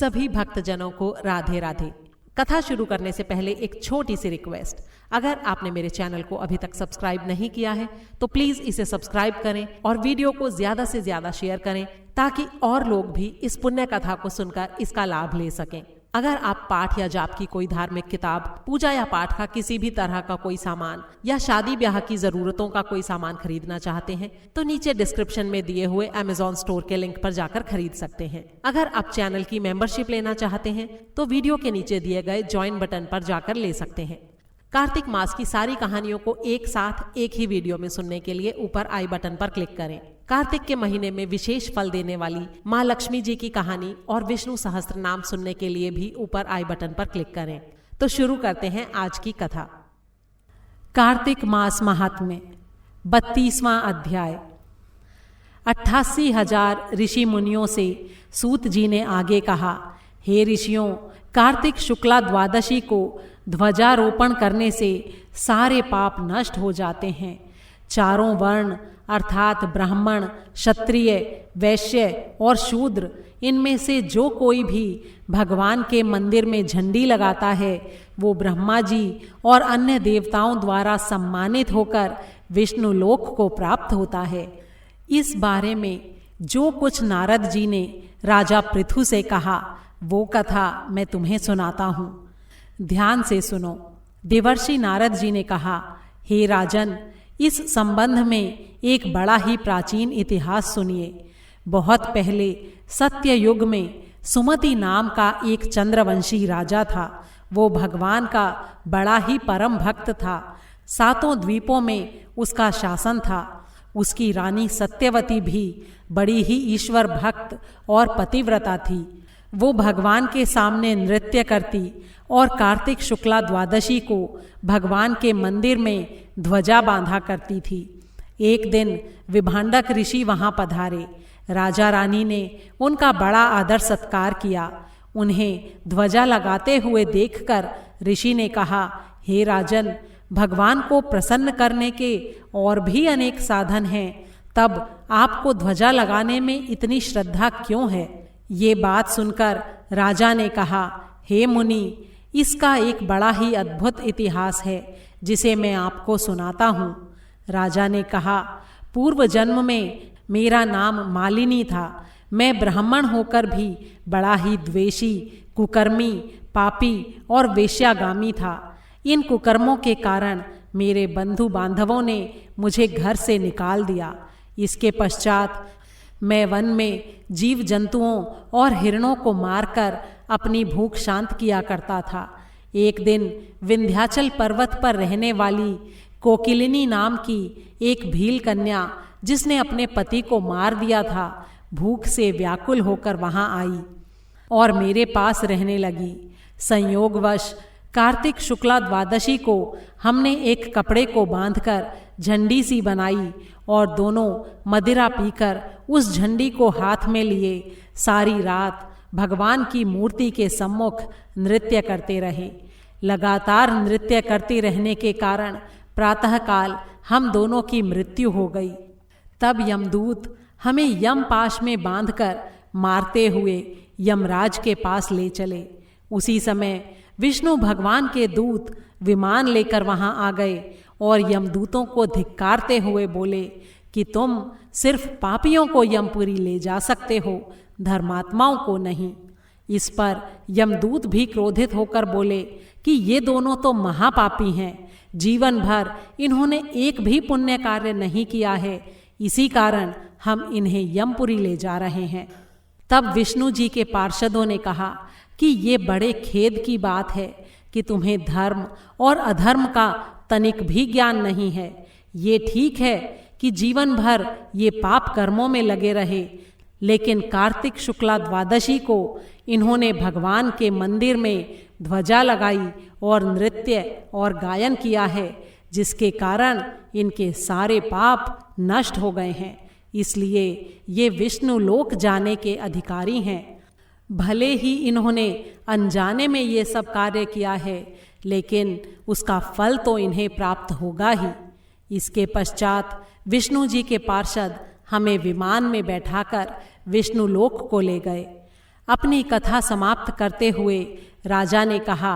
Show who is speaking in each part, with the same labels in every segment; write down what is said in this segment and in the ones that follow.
Speaker 1: सभी भक्तजनों को राधे राधे। कथा शुरू करने से पहले एक छोटी सी रिक्वेस्ट, अगर आपने मेरे चैनल को अभी तक सब्सक्राइब नहीं किया है तो प्लीज इसे सब्सक्राइब करें और वीडियो को ज्यादा से ज्यादा शेयर करें ताकि और लोग भी इस पुण्य कथा को सुनकर इसका लाभ ले सकें। अगर आप पाठ या जाप की कोई धार्मिक किताब, पूजा या पाठ का किसी भी तरह का कोई सामान या शादी ब्याह की जरूरतों का कोई सामान खरीदना चाहते हैं तो नीचे डिस्क्रिप्शन में दिए हुए अमेज़न स्टोर के लिंक पर जाकर खरीद सकते हैं। अगर आप चैनल की मेंबरशिप लेना चाहते हैं तो वीडियो के नीचे दिए गए ज्वाइन बटन पर जाकर ले सकते हैं। कार्तिक मास की सारी कहानियों को एक साथ एक ही वीडियो में सुनने के लिए ऊपर आई बटन पर क्लिक करें। कार्तिक के महीने में विशेष फल देने वाली माँ लक्ष्मी जी की कहानी और विष्णु सहस्त्र नाम सुनने के लिए भी ऊपर आई बटन पर क्लिक करें। तो शुरू करते हैं आज की कथा। कार्तिक मास महात्म्य 32वां अध्याय। 88,000 ऋषि मुनियों से सूत जी ने आगे कहा, हे ऋषियों, कार्तिक शुक्ला द्वादशी को ध्वजारोपण करने से सारे पाप नष्ट हो जाते हैं। चारों वर्ण अर्थात ब्राह्मण, क्षत्रिय, वैश्य और शूद्र, इनमें से जो कोई भी भगवान के मंदिर में झंडी लगाता है वो ब्रह्मा जी और अन्य देवताओं द्वारा सम्मानित होकर विष्णु लोक को प्राप्त होता है। इस बारे में जो कुछ नारद जी ने राजा पृथु से कहा वो कथा मैं तुम्हें सुनाता हूँ, ध्यान से सुनो। देवर्षि नारद जी ने कहा, हे राजन, इस संबंध में एक बड़ा ही प्राचीन इतिहास सुनिए। बहुत पहले सत्य युग में सुमति नाम का एक चंद्रवंशी राजा था। वो भगवान का बड़ा ही परम भक्त था। 7 द्वीपों में उसका शासन था। उसकी रानी सत्यवती भी बड़ी ही ईश्वर भक्त और पतिव्रता थी। वो भगवान के सामने नृत्य करती और कार्तिक शुक्ला द्वादशी को भगवान के मंदिर में ध्वजा बांधा करती थी। एक दिन विभांडक ऋषि वहां पधारे। राजा रानी ने उनका बड़ा आदर सत्कार किया। उन्हें ध्वजा लगाते हुए देखकर ऋषि ने कहा, हे राजन, भगवान को प्रसन्न करने के और भी अनेक साधन हैं, तब आपको ध्वजा लगाने में इतनी श्रद्धा क्यों है? ये बात सुनकर राजा ने कहा, हे मुनि, इसका एक बड़ा ही अद्भुत इतिहास है जिसे मैं आपको सुनाता हूँ। राजा ने कहा, पूर्व जन्म में मेरा नाम मालिनी था। मैं ब्राह्मण होकर भी बड़ा ही द्वेषी, कुकर्मी, पापी और वेश्यागामी था। इन कुकर्मों के कारण मेरे बंधु बांधवों ने मुझे घर से निकाल दिया। इसके पश्चात मैं वन में जीव जंतुओं और हिरणों को मारकर अपनी भूख शांत किया करता था। एक दिन विंध्याचल पर्वत पर रहने वाली कोकिलिनी नाम की एक भील कन्या, जिसने अपने पति को मार दिया था, भूख से व्याकुल होकर वहां आई और मेरे पास रहने लगी। संयोगवश कार्तिक शुक्ला द्वादशी को हमने एक कपड़े को बांधकर झंडी सी बनाई और दोनों मदिरा पीकर उस झंडी को हाथ में लिए सारी रात भगवान की मूर्ति के सम्मुख नृत्य करते रहे। लगातार नृत्य करते रहने के कारण प्रातःकाल हम दोनों की मृत्यु हो गई। तब यमदूत हमें यम पाश में बांधकर मारते हुए यमराज के पास ले चले। उसी समय विष्णु भगवान के दूत विमान लेकर वहां आ गए और यमदूतों को धिक्कारते हुए बोले कि तुम सिर्फ पापियों को यमपुरी ले जा सकते हो, धर्मात्माओं को नहीं। इस पर यमदूत भी क्रोधित होकर बोले कि ये दोनों तो महापापी हैं। जीवन भर इन्होंने एक भी पुण्य कार्य नहीं किया है, इसी कारण हम इन्हें यमपुरी ले जा रहे हैं। तब विष्णु जी के पार्षदों ने कहा कि ये बड़े खेद की बात है कि तुम्हें धर्म और अधर्म का तनिक भी ज्ञान नहीं है। ये ठीक है कि जीवन भर ये पाप कर्मों में लगे रहे, लेकिन कार्तिक शुक्ला द्वादशी को इन्होंने भगवान के मंदिर में ध्वजा लगाई और नृत्य और गायन किया है, जिसके कारण इनके सारे पाप नष्ट हो गए हैं। इसलिए ये विष्णु लोक जाने के अधिकारी हैं। भले ही इन्होंने अनजाने में ये सब कार्य किया है, लेकिन उसका फल तो इन्हें प्राप्त होगा ही। इसके पश्चात विष्णु जी के पार्षद हमें विमान में बैठाकर विष्णु लोक को ले गए। अपनी कथा समाप्त करते हुए राजा ने कहा,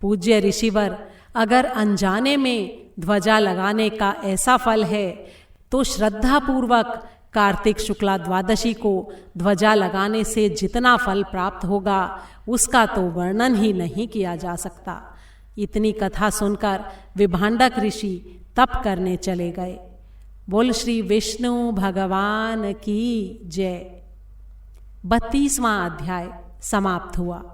Speaker 1: पूज्य ऋषिवर, अगर अनजाने में ध्वजा लगाने का ऐसा फल है तो श्रद्धापूर्वक कार्तिक शुक्ला द्वादशी को ध्वजा लगाने से जितना फल प्राप्त होगा उसका तो वर्णन ही नहीं किया जा सकता। इतनी कथा सुनकर विभांडक ऋषि तप करने चले गए। बोल श्री विष्णु भगवान की जय। 32वां अध्याय समाप्त हुआ।